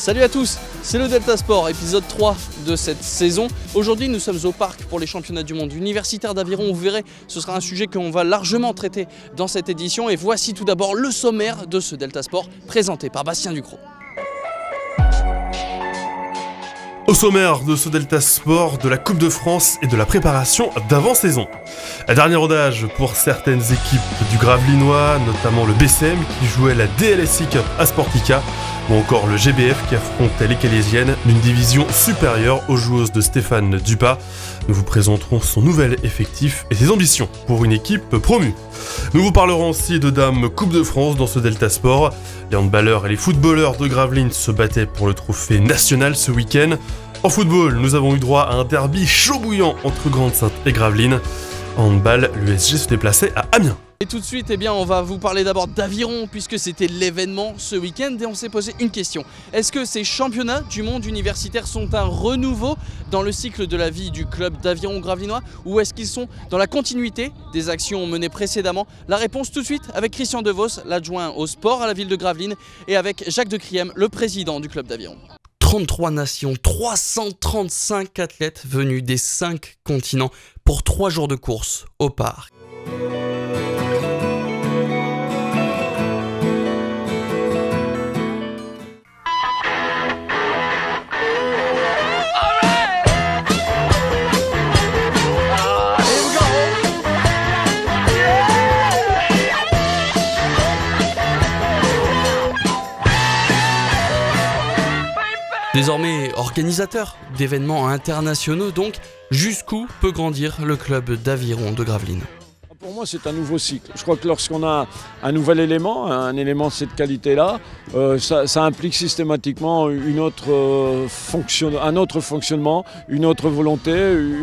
Salut à tous, c'est le Delta Sport, épisode 3 de cette saison. Aujourd'hui nous sommes au parc pour les championnats du monde universitaire d'aviron. Vous verrez, ce sera un sujet qu'on va largement traiter dans cette édition. Et voici tout d'abord le sommaire de ce Delta Sport présenté par Bastien Ducrot. Au sommaire de ce Delta Sport, de la Coupe de France et de la préparation d'avant-saison. Dernier rodage pour certaines équipes du Gravelinois, notamment le BCM qui jouait la DLSI Cup à Sportica, ou encore le GBF qui affrontait les Calaisiennes d'une division supérieure aux joueuses de Stéphane Dupas. Nous vous présenterons son nouvel effectif et ses ambitions pour une équipe promue. Nous vous parlerons aussi de Dames Coupe de France dans ce Delta Sport. Les handballeurs et les footballeurs de Gravelines se battaient pour le trophée national ce week-end. En football, nous avons eu droit à un derby chaud bouillant entre Grande-Synthe et Gravelines. En handball, l'USG se déplaçait à Amiens. Et tout de suite, on va vous parler d'abord d'aviron puisque c'était l'événement ce week-end et on s'est posé une question. Est-ce que ces championnats du monde universitaire sont un renouveau dans le cycle de la vie du club d'aviron gravelinois ou est-ce qu'ils sont dans la continuité des actions menées précédemment? La réponse tout de suite avec Christian Devos, l'adjoint au sport à la ville de Gravelines, et avec Jacques de Criem, le président du club d'aviron. 33 nations, 335 athlètes venus des 5 continents pour 3 jours de course au parc. Désormais organisateur d'événements internationaux, donc jusqu'où peut grandir le club d'aviron de Gravelines? Pour moi, c'est un nouveau cycle. Je crois que lorsqu'on a un nouvel élément, un élément de cette qualité-là, ça implique systématiquement un autre fonctionnement, une autre volonté,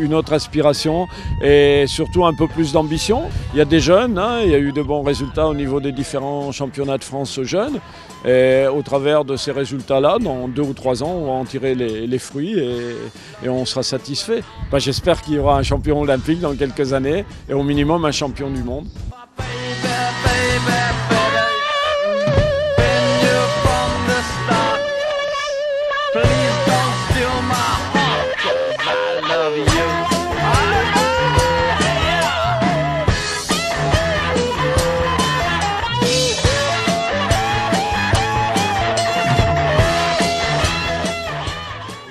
une autre aspiration et surtout un peu plus d'ambition. Il y a des jeunes, il y a eu de bons résultats au niveau des différents championnats de France jeunes. Et au travers de ces résultats-là, dans 2 ou 3 ans, on va en tirer les fruits et on sera satisfait. J'espère qu'il y aura un champion olympique dans quelques années et au minimum un champion du monde.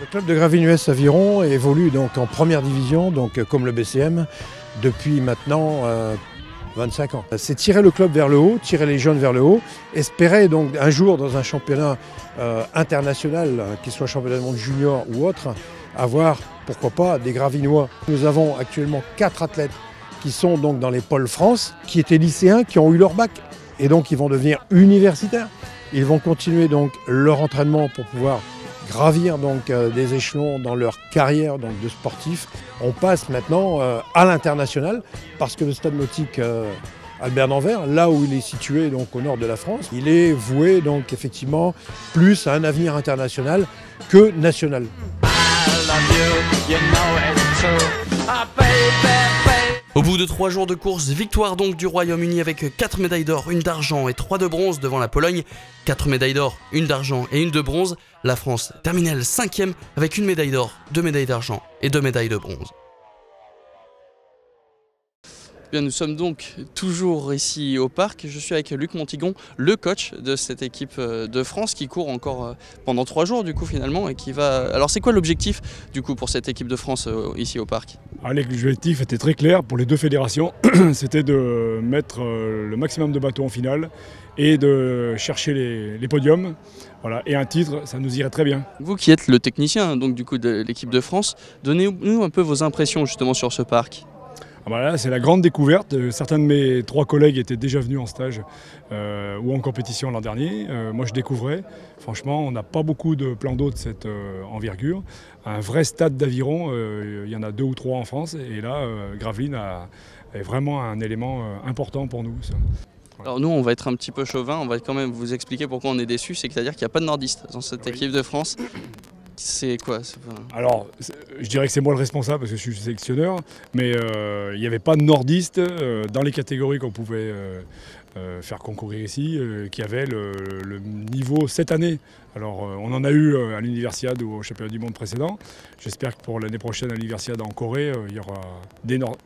Le club de Gravelines Aviron évolue donc en première division, donc comme le BCM, depuis maintenant 25 ans. C'est tirer le club vers le haut, tirer les jeunes vers le haut, espérer donc un jour dans un championnat international, qu'il soit championnat du monde junior ou autre, avoir pourquoi pas des Gravelinois. Nous avons actuellement 4 athlètes qui sont donc dans les pôles France, qui étaient lycéens, qui ont eu leur bac et donc ils vont devenir universitaires. Ils vont continuer donc leur entraînement pour pouvoir gravir donc des échelons dans leur carrière donc de sportif. On passe maintenant à l'international parce que le stade nautique Albert d'Anvers, là où il est situé donc au nord de la France, il est voué donc effectivement plus à un avenir international que national. Au bout de 3 jours de course, victoire donc du Royaume-Uni avec 4 médailles d'or, 1 d'argent et 3 de bronze devant la Pologne. 4 médailles d'or, 1 d'argent et 1 de bronze. La France terminait 5e avec 1 médaille d'or, 2 médailles d'argent et 2 médailles de bronze. Bien, nous sommes donc toujours ici au parc. Je suis avec Luc Montigon, le coach de cette équipe de France qui court encore pendant 3 jours du coup finalement et qui va... Alors c'est quoi l'objectif du coup pour cette équipe de France ici au parc? L'objectif était très clair pour les 2 fédérations, c'était de mettre le maximum de bateaux en finale et de chercher les podiums. Voilà. Et un titre, ça nous irait très bien. Vous qui êtes le technicien donc, du coup, de l'équipe de France, donnez-nous un peu vos impressions justement sur ce parc. Là, c'est la grande découverte. Certains de mes 3 collègues étaient déjà venus en stage ou en compétition l'an dernier. Moi, je découvrais. Franchement, on n'a pas beaucoup de plans d'eau de cette envergure. Un vrai stade d'aviron, il y en a 2 ou 3 en France. Et là, Gravelines est vraiment un élément important pour nous. Ça. Alors nous, on va être un petit peu chauvin. On va quand même vous expliquer pourquoi on est déçus. C'est-à-dire qu'il n'y a pas de nordistes dans cette équipe de France. c'est quoi? Alors, je dirais que c'est moi le responsable parce que je suis sélectionneur, mais il n'y avait pas de nordiste dans les catégories qu'on pouvait faire concourir ici, qui avait le niveau cette année. Alors, on en a eu à l'Universiade ou au championnat du monde précédent. J'espère que pour l'année prochaine à l'Universiade en Corée, il y aura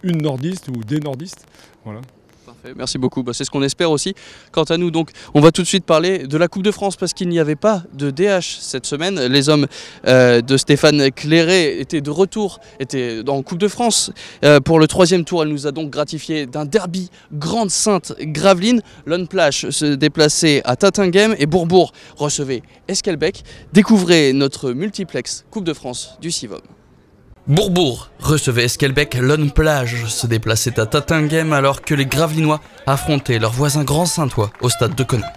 une nordiste ou des nordistes. Voilà. Parfait, merci beaucoup, c'est ce qu'on espère aussi. Quant à nous, donc, on va tout de suite parler de la Coupe de France parce qu'il n'y avait pas de DH cette semaine. Les hommes de Stéphane Cléré étaient de retour, étaient en Coupe de France. Pour le 3e tour, elle nous a donc gratifié d'un derby Grande-Sainte-Gravelines. Lone Plage se déplaçait à Tatinghem et Bourbourg recevait Esquelbecq. Découvrez notre multiplex Coupe de France du Sivom. Bourbourg recevait Esquelbecq, Lone Plage se déplaçait à Tatinghem alors que les Gravelinois affrontaient leurs voisins Grand-Saintois au stade de Coninck.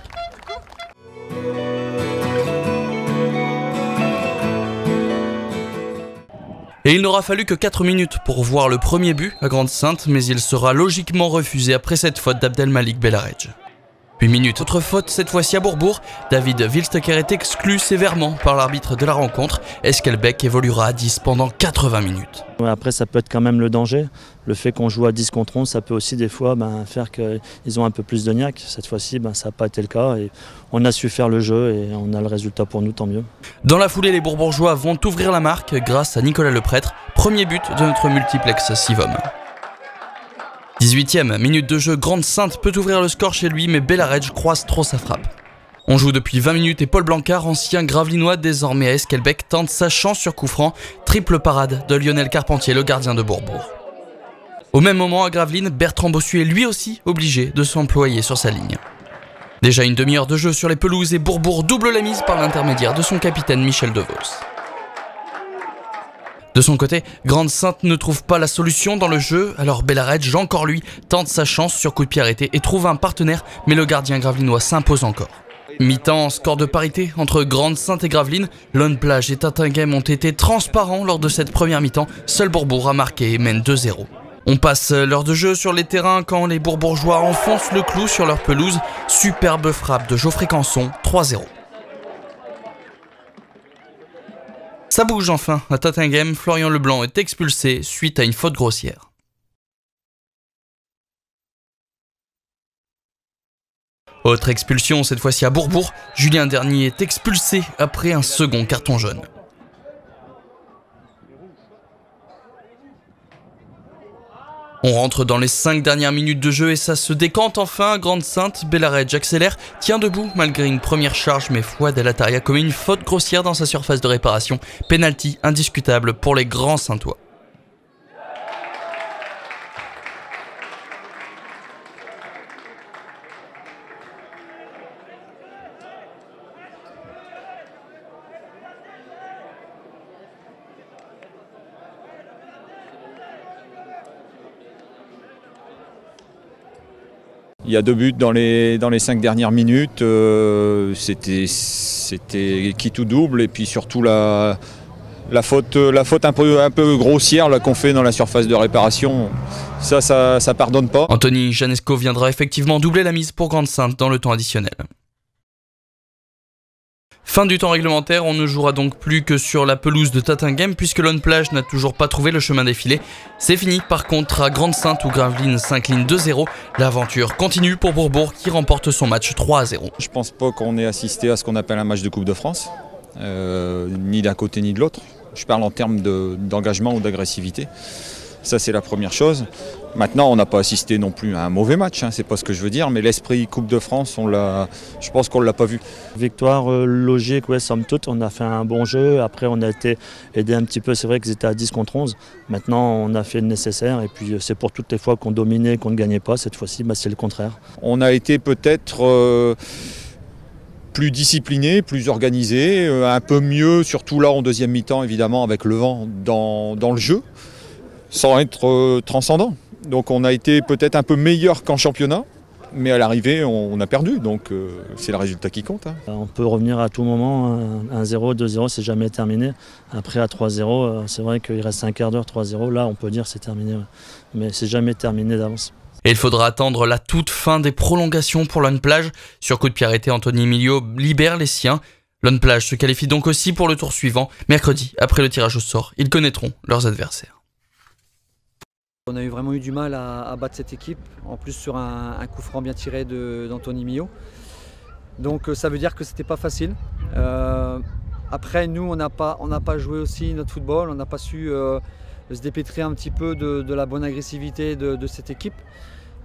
Et il n'aura fallu que 4 minutes pour voir le premier but à Grande-Sainte, mais il sera logiquement refusé après cette faute d'Abdelmalik Belaredj. 8 minutes, autre faute, cette fois-ci à Bourbourg. David Wilsteker est exclu sévèrement par l'arbitre de la rencontre. Esquelbecq évoluera à 10 pendant 80 minutes. Après, ça peut être quand même le danger. Le fait qu'on joue à 10 contre 11, ça peut aussi des fois faire qu'ils ont un peu plus de niaque. Cette fois-ci, ça n'a pas été le cas. Et on a su faire le jeu et on a le résultat pour nous, tant mieux. Dans la foulée, les Bourbourgeois vont ouvrir la marque grâce à Nicolas Leprêtre. Premier but de notre multiplex Sivom. 18e minute de jeu, Grande-Sainte peut ouvrir le score chez lui, mais Belaredj croise trop sa frappe. On joue depuis 20 minutes et Paul Blancard, ancien Gravelinois désormais à Esquelbecq, tente sa chance sur coup franc. Triple parade de Lionel Carpentier, le gardien de Bourbourg. Au même moment à Gravelines, Bertrand Bossuet est lui aussi obligé de s'employer sur sa ligne. Déjà une demi-heure de jeu sur les pelouses et Bourbourg double la mise par l'intermédiaire de son capitaine Michel Devos. De son côté, Grande-Sainte ne trouve pas la solution dans le jeu, alors Belaredj, encore lui, tente sa chance sur coup de pied arrêté et trouve un partenaire, mais le gardien gravelinois s'impose encore. Mi-temps, score de parité entre Grande-Sainte et Gravelines, Lone Plage et Tatinghem ont été transparents lors de cette première mi-temps, seul Bourbourg a marqué et mène 2-0. On passe l'heure de jeu sur les terrains quand les Bourbourgeois enfoncent le clou sur leur pelouse, superbe frappe de Geoffrey Canson, 3-0. Ça bouge enfin, à Tatinghem, Florian Leblanc est expulsé suite à une faute grossière. Autre expulsion, cette fois-ci à Bourbourg, Julien Dernier est expulsé après un second carton jaune. On rentre dans les 5 dernières minutes de jeu et ça se décante enfin à Grande-Sainte. Belaredj accélère, tient debout malgré une première charge, mais Fouad El Ataria commet une faute grossière dans sa surface de réparation. Penalty indiscutable pour les grands Saintois. Il y a 2 buts dans les 5 dernières minutes, c'était qui tout double et puis surtout la faute un peu grossière qu'on fait dans la surface de réparation, ça pardonne pas. Anthony Janesco viendra effectivement doubler la mise pour Grande-Sainte dans le temps additionnel. Fin du temps réglementaire, on ne jouera donc plus que sur la pelouse de Tatinghem puisque Lone Plage n'a toujours pas trouvé le chemin défilé. C'est fini par contre à Grande-Sainte où Gravelines s'incline 2-0. L'aventure continue pour Bourbourg qui remporte son match 3-0. Je pense pas qu'on ait assisté à ce qu'on appelle un match de Coupe de France, ni d'un côté ni de l'autre. Je parle en termes d'engagement ou d'agressivité. Ça c'est la première chose. Maintenant on n'a pas assisté non plus à un mauvais match, c'est pas ce que je veux dire, mais l'esprit Coupe de France, je pense qu'on ne l'a pas vu. Victoire logique, ouais, somme toute, on a fait un bon jeu, après on a été aidé un petit peu, c'est vrai qu'ils étaient à 10 contre 11, maintenant on a fait le nécessaire et puis c'est pour toutes les fois qu'on dominait, qu'on ne gagnait pas, cette fois-ci c'est le contraire. On a été peut-être plus discipliné, plus organisé, un peu mieux, surtout là en deuxième mi-temps évidemment avec le vent dans le jeu, sans être transcendant. Donc on a été peut-être un peu meilleur qu'en championnat, mais à l'arrivée on a perdu, donc c'est le résultat qui compte. On peut revenir à tout moment, 1-0, 2-0, c'est jamais terminé. Après à 3-0, c'est vrai qu'il reste un quart d'heure, 3-0, là on peut dire c'est terminé, mais c'est jamais terminé d'avance. Et il faudra attendre la toute fin des prolongations pour Lone Plage. Sur coup de pied arrêté, Anthony Emilio libère les siens. Lone Plage se qualifie donc aussi pour le tour suivant. Mercredi, après le tirage au sort, ils connaîtront leurs adversaires. On a vraiment eu du mal à battre cette équipe, en plus sur un coup franc bien tiré d'Anthony Millot. Donc ça veut dire que c'était pas facile. Après nous on n'a pas joué aussi notre football, on n'a pas su se dépêtrer un petit peu de la bonne agressivité de cette équipe.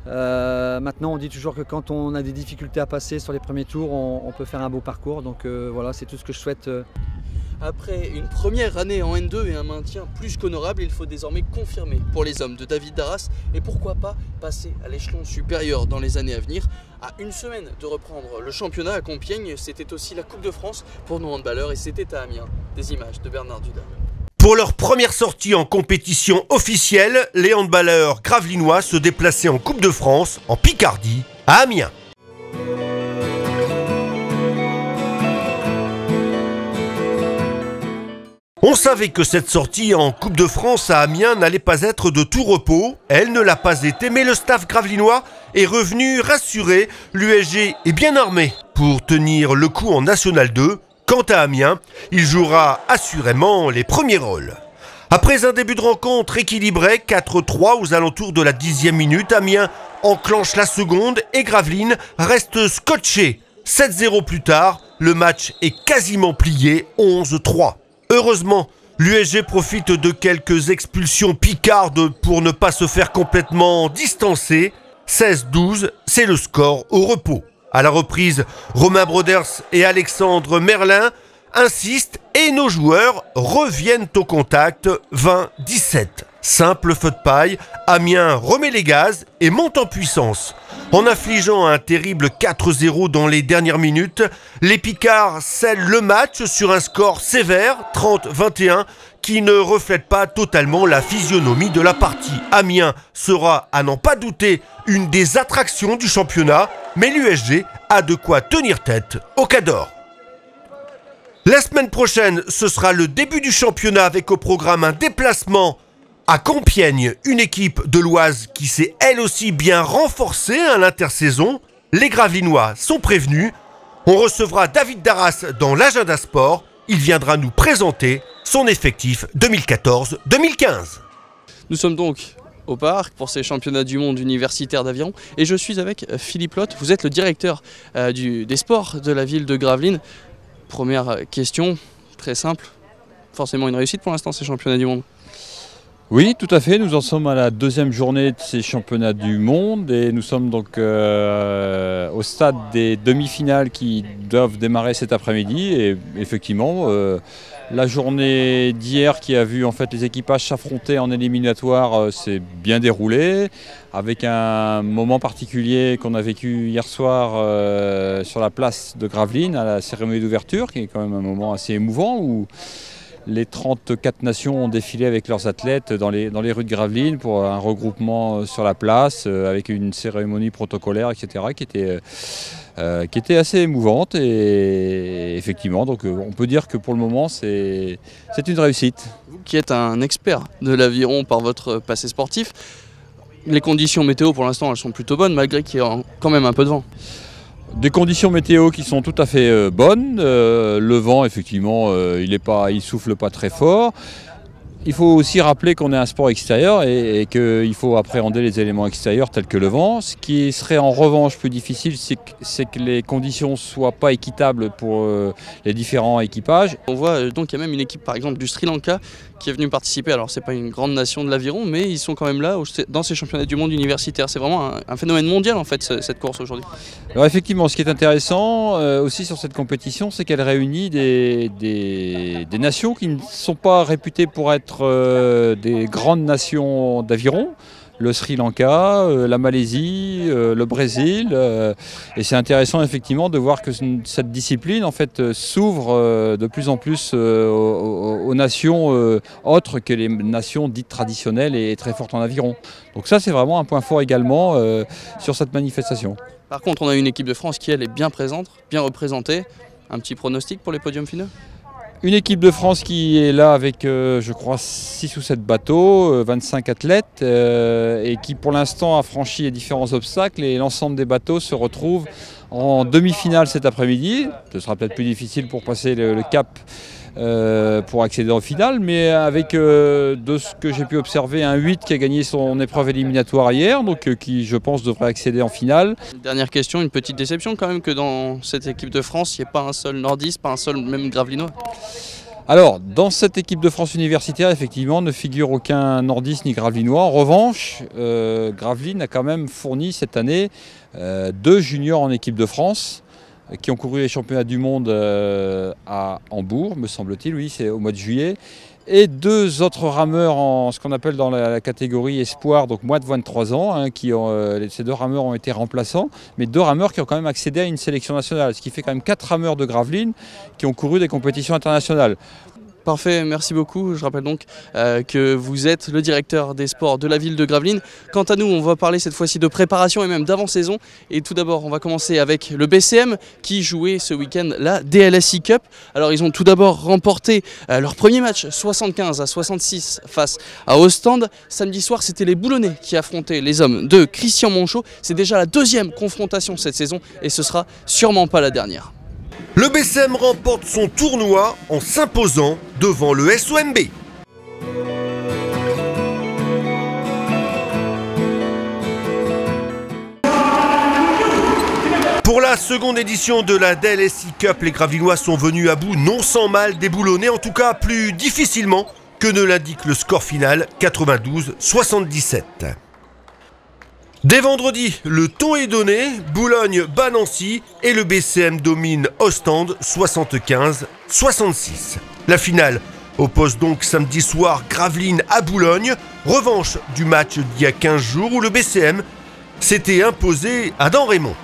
Maintenant on dit toujours que quand on a des difficultés à passer sur les premiers tours, on peut faire un beau parcours. Donc voilà, c'est tout ce que je souhaite. Après une première année en N2 et un maintien plus qu'honorable, il faut désormais confirmer pour les hommes de David Darras et pourquoi pas passer à l'échelon supérieur dans les années à venir. À une semaine de reprendre le championnat à Compiègne, c'était aussi la Coupe de France pour nos handballeurs et c'était à Amiens. Des images de Bernard Duda. Pour leur première sortie en compétition officielle, les handballeurs gravelinois se déplaçaient en Coupe de France, en Picardie, à Amiens. On savait que cette sortie en Coupe de France à Amiens n'allait pas être de tout repos. Elle ne l'a pas été, mais le staff gravelinois est revenu rassuré. L'USG est bien armé pour tenir le coup en National 2. Quant à Amiens, il jouera assurément les premiers rôles. Après un début de rencontre équilibré, 4-3 aux alentours de la 10e minute, Amiens enclenche la seconde et Gravelines reste scotché. 7-0 plus tard, le match est quasiment plié, 11-3. Heureusement, l'USG profite de quelques expulsions picardes pour ne pas se faire complètement distancer. 16-12, c'est le score au repos. À la reprise, Romain Broders et Alexandre Merlin insistent et nos joueurs reviennent au contact. 20-17. Simple feu de paille, Amiens remet les gaz et monte en puissance. En infligeant un terrible 4-0 dans les dernières minutes, les Picards scellent le match sur un score sévère, 30-21, qui ne reflète pas totalement la physionomie de la partie. Amiens sera, à n'en pas douter, une des attractions du championnat, mais l'USG a de quoi tenir tête au Cador. La semaine prochaine, ce sera le début du championnat avec au programme un déplacement à Compiègne, une équipe de l'Oise qui s'est elle aussi bien renforcée à l'intersaison. Les Gravelinois sont prévenus. On recevra David Darras dans l'agenda sport. Il viendra nous présenter son effectif 2014-2015. Nous sommes donc au parc pour ces championnats du monde universitaire d'aviron et je suis avec Philippe Lotte. Vous êtes le directeur des sports de la ville de Gravelines. Première question, très simple. Forcément une réussite pour l'instant ces championnats du monde. Oui, tout à fait. Nous en sommes à la deuxième journée de ces championnats du monde et nous sommes donc au stade des demi-finales qui doivent démarrer cet après-midi. Et effectivement, la journée d'hier qui a vu en fait les équipages s'affronter en éliminatoire s'est bien déroulée, avec un moment particulier qu'on a vécu hier soir sur la place de Gravelines à la cérémonie d'ouverture, qui est quand même un moment assez émouvant où les 34 nations ont défilé avec leurs athlètes dans les rues de Gravelines pour un regroupement sur la place avec une cérémonie protocolaire, etc. qui était assez émouvante. Et effectivement, donc on peut dire que pour le moment, c'est une réussite. Vous qui êtes un expert de l'aviron par votre passé sportif, les conditions météo pour l'instant elles sont plutôt bonnes malgré qu'il y a quand même un peu de vent. Des conditions météo qui sont tout à fait bonnes. Le vent, effectivement, il souffle pas très fort. Il faut aussi rappeler qu'on est un sport extérieur et qu'il faut appréhender les éléments extérieurs tels que le vent. Ce qui serait en revanche plus difficile, c'est que les conditions ne soient pas équitables pour les différents équipages. On voit donc qu'il y a même une équipe par exemple du Sri Lanka qui est venue participer. Alors c'est pas une grande nation de l'aviron, mais ils sont quand même là dans ces championnats du monde universitaire. C'est vraiment un phénomène mondial en fait cette course aujourd'hui. Alors effectivement, ce qui est intéressant aussi sur cette compétition, c'est qu'elle réunit des nations qui ne sont pas réputées pour être des grandes nations d'aviron. Le Sri Lanka, la Malaisie, le Brésil. Et c'est intéressant effectivement de voir que cette discipline en fait s'ouvre de plus en plus aux nations autres que les nations dites traditionnelles et très fortes en aviron. Donc ça c'est vraiment un point fort également sur cette manifestation. Par contre on a une équipe de France qui elle est bien présente, bien représentée. Un petit pronostic pour les podiums finaux ? Une équipe de France qui est là avec, je crois, 6 ou 7 bateaux, 25 athlètes, et qui pour l'instant a franchi les différents obstacles, et l'ensemble des bateaux se retrouvent en demi-finale cet après-midi. Ce sera peut-être plus difficile pour passer le cap pour accéder en finale, mais avec, de ce que j'ai pu observer, un 8 qui a gagné son épreuve éliminatoire hier, donc qui je pense devrait accéder en finale. Dernière question, une petite déception quand même que dans cette équipe de France, il n'y ait pas un seul nordiste, pas un seul même gravelinois. Alors, dans cette équipe de France universitaire, effectivement, ne figure aucun nordiste ni gravelinois. En revanche, Gravelines a quand même fourni cette année 2 juniors en équipe de France qui ont couru les championnats du monde à Hambourg, me semble-t-il, oui, c'est au mois de juillet. Et 2 autres rameurs en ce qu'on appelle dans la catégorie espoir, donc moins de 23 ans, hein, ces 2 rameurs ont été remplaçants, mais 2 rameurs qui ont quand même accédé à une sélection nationale, ce qui fait quand même 4 rameurs de Gravelines qui ont couru des compétitions internationales. Parfait, merci beaucoup. Je rappelle donc que vous êtes le directeur des sports de la ville de Gravelines. Quant à nous, on va parler cette fois-ci de préparation et même d'avant-saison. Et tout d'abord, on va commencer avec le BCM qui jouait ce week-end la DLSI Cup. Alors, ils ont tout d'abord remporté leur premier match 75-66 face à Ostende. Samedi soir, c'était les Boulonnais qui affrontaient les hommes de Christian Monchot. C'est déjà la 2e confrontation cette saison et ce sera sûrement pas la dernière. Le BCM remporte son tournoi en s'imposant devant le SOMB. Pour la seconde édition de la DLSI Cup, les Gravelinois sont venus à bout non sans mal des Boulonnais, en tout cas plus difficilement que ne l'indique le score final, 92-77. Dès vendredi, le ton est donné, Boulogne bat Nancy et le BCM domine Ostende 75-66. La finale oppose donc samedi soir Gravelines à Boulogne, revanche du match d'il y a 15 jours où le BCM s'était imposé à Damrémont.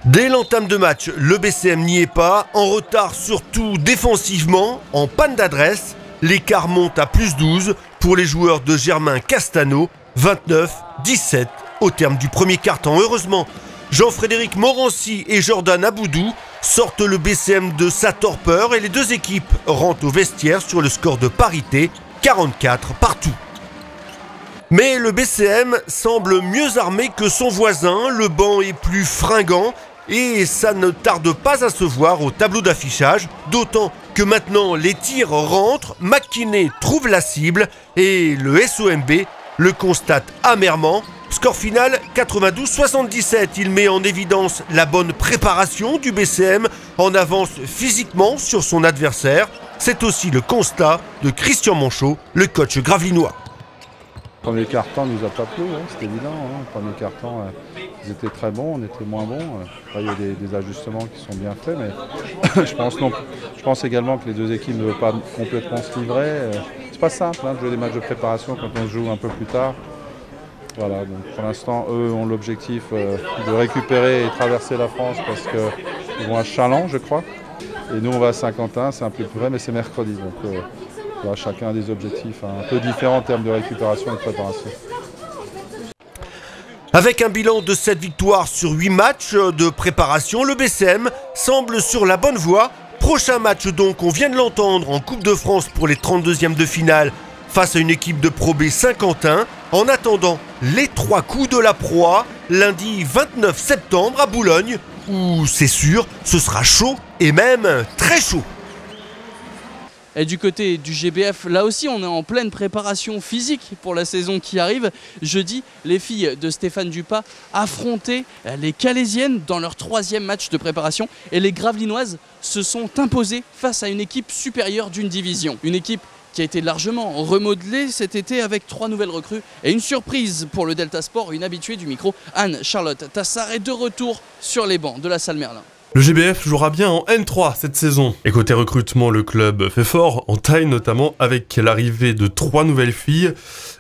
Dès l'entame de match, le BCM n'y est pas, en retard surtout défensivement, en panne d'adresse, l'écart monte à +12 pour les joueurs de Germain Castano, 29-17 au terme du premier quart-temps. Heureusement, Jean-Frédéric Morancy et Jordan Aboudou sortent le BCM de sa torpeur et les 2 équipes rentrent au vestiaire sur le score de parité, 44 partout. Mais le BCM semble mieux armé que son voisin, le banc est plus fringant et ça ne tarde pas à se voir au tableau d'affichage, d'autant que maintenant les tirs rentrent, McKinney trouve la cible et le SOMB le constate amèrement. Score final 92-77. Il met en évidence la bonne préparation du BCM en avance physiquement sur son adversaire. C'est aussi le constat de Christian Monchot, le coach gravelinois. Le premier quart-temps nous a pas plu, hein, c'est évident. Hein. Le premier quart-temps, ils étaient très bons, on était moins bons. Après, il y a des ajustements qui sont bien faits, mais je pense également que les 2 équipes ne veulent pas complètement se livrer. C'est pas simple hein, de jouer des matchs de préparation quand on se joue un peu plus tard. Voilà, donc pour l'instant, eux ont l'objectif de récupérer et traverser la France parce qu'ils vont à Châlons, je crois. Et nous, on va à Saint-Quentin, c'est un peu plus vrai, mais c'est mercredi. Donc voilà, chacun a des objectifs un peu différents en termes de récupération et de préparation. Avec un bilan de 7 victoires sur 8 matchs de préparation, le BCM semble sur la bonne voie. Prochain match donc, on vient de l'entendre, en Coupe de France pour les 32e de finale face à une équipe de Pro B Saint-Quentin. En attendant, les 3 coups de la proie, lundi 29 septembre à Boulogne, où c'est sûr, ce sera chaud et même très chaud. Et du côté du GBF, là aussi on est en pleine préparation physique pour la saison qui arrive. Jeudi, les filles de Stéphane Dupas affrontaient les Calaisiennes dans leur 3e match de préparation et les Gravelinoises se sont imposées face à une équipe supérieure d'une division. Une équipe qui a été largement remodelée cet été avec 3 nouvelles recrues et une surprise pour le Delta Sport, une habituée du micro, Anne-Charlotte Tassard est de retour sur les bancs de la salle Merlin. Le GBF jouera bien en N3 cette saison. Et côté recrutement, le club fait fort, en taille notamment, avec l'arrivée de 3 nouvelles filles.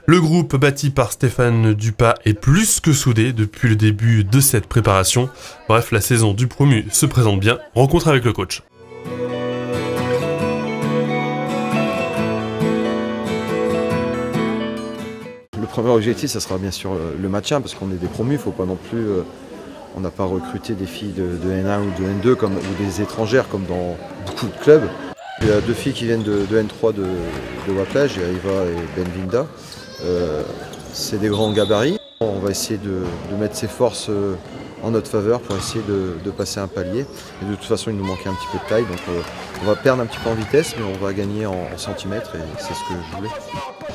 Le groupe bâti par Stéphane Dupas est plus que soudé depuis le début de cette préparation. Bref, la saison du promu se présente bien. Rencontre avec le coach. Le premier objectif, ça sera bien sûr le maintien, parce qu'on est des promus, il ne faut pas non plus... On n'a pas recruté des filles de N1 ou de N2 ou des étrangères comme dans beaucoup de clubs. Il y a 2 filles qui viennent de N3 de Wapage, Eva et Benvinda. C'est des grands gabarits. On va essayer de mettre ses forces en notre faveur pour essayer de passer un palier. Et de toute façon, il nous manquait un petit peu de taille, donc on va perdre un petit peu en vitesse, mais on va gagner en centimètres, et c'est ce que je voulais.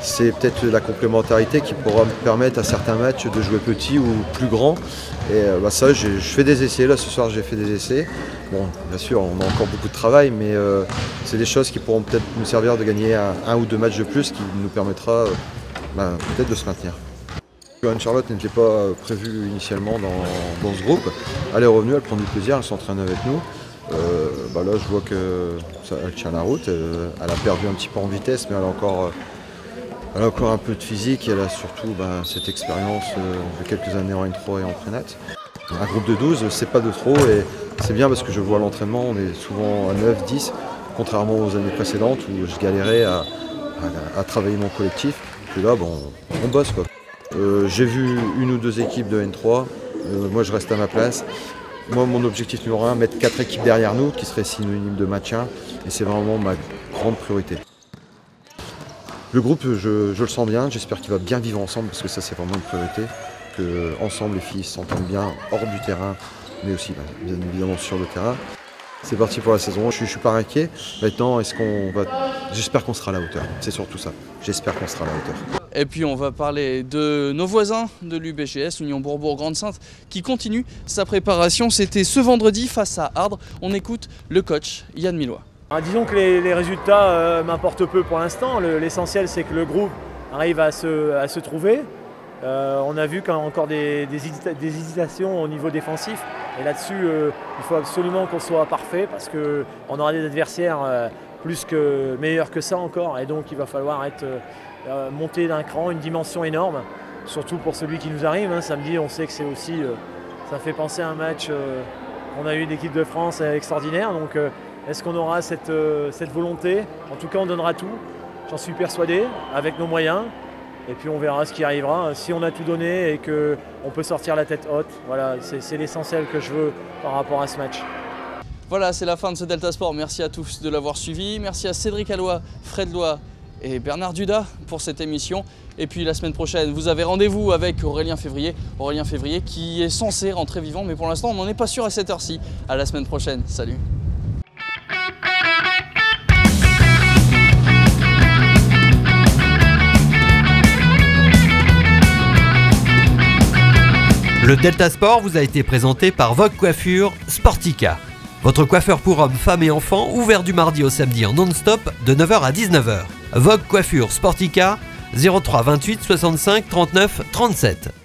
C'est peut-être la complémentarité qui pourra me permettre à certains matchs de jouer petit ou plus grand. Et ça, je fais des essais. Là, ce soir, j'ai fait des essais. Bon, bien sûr, on a encore beaucoup de travail, mais c'est des choses qui pourront peut-être nous servir de gagner un ou 2 matchs de plus, qui nous permettra peut-être de se maintenir. Anne-Charlotte n'était pas prévue initialement dans ce groupe. Elle est revenue, elle prend du plaisir, elle s'entraîne avec nous. Là, je vois qu'elle tient la route. Elle a perdu un petit peu en vitesse, mais elle a encore un peu de physique, et elle a surtout cette expérience de quelques années en N3 et en prénat. Un groupe de 12, c'est pas de trop, et c'est bien parce que je vois l'entraînement, on est souvent à 9, 10, contrairement aux années précédentes où je galérais à travailler mon collectif. Puis là, on bosse, quoi. J'ai vu 1 ou 2 équipes de N3, moi je reste à ma place. Moi, mon objectif numéro 1, mettre 4 équipes derrière nous, qui serait synonyme de maintien, et c'est vraiment ma grande priorité. Le groupe, je le sens bien, j'espère qu'il va bien vivre ensemble, parce que ça c'est vraiment une priorité, qu'ensemble les filles s'entendent bien hors du terrain, mais aussi bien évidemment sur le terrain. C'est parti pour la saison, je suis pas inquiet. Maintenant, j'espère qu'on sera à la hauteur, c'est surtout ça, j'espère qu'on sera à la hauteur. Et puis on va parler de nos voisins de l'UBGS, Union Bourbourg-Grande-Synthe, qui continue sa préparation. C'était ce vendredi face à Ardres. On écoute le coach Yann Millois. Disons que les résultats m'importent peu pour l'instant. L'essentiel, c'est que le groupe arrive à se trouver. On a vu qu'il y a encore des hésitations au niveau défensif. Et là-dessus, il faut absolument qu'on soit parfait, parce qu'on aura des adversaires plus que meilleurs que ça encore. Et donc il va falloir monter d'un cran, une dimension énorme, surtout pour celui qui nous arrive. Samedi, on sait que c'est aussi, ça fait penser à un match qu'on a eu d'équipe de France extraordinaire. Donc est-ce qu'on aura cette volonté? En tout cas, on donnera tout, j'en suis persuadé, avec nos moyens. Et puis on verra ce qui arrivera. Si on a tout donné et qu'on peut sortir la tête haute, voilà, c'est l'essentiel que je veux par rapport à ce match. Voilà, c'est la fin de ce Delta Sport. Merci à tous de l'avoir suivi. Merci à Cédric Alloy, Fred Loy et Bernard Duda pour cette émission. Et puis la semaine prochaine, vous avez rendez-vous avec Aurélien Février. Aurélien Février qui est censé rentrer vivant, mais pour l'instant, on n'en est pas sûr à cette heure-ci. À la semaine prochaine. Salut. Le Delta Sport vous a été présenté par Vogue Coiffure Sportica. Votre coiffeur pour hommes, femmes et enfants, ouvert du mardi au samedi en non-stop de 9h à 19h. Vogue Coiffure Sportica, 03 28 65 39 37.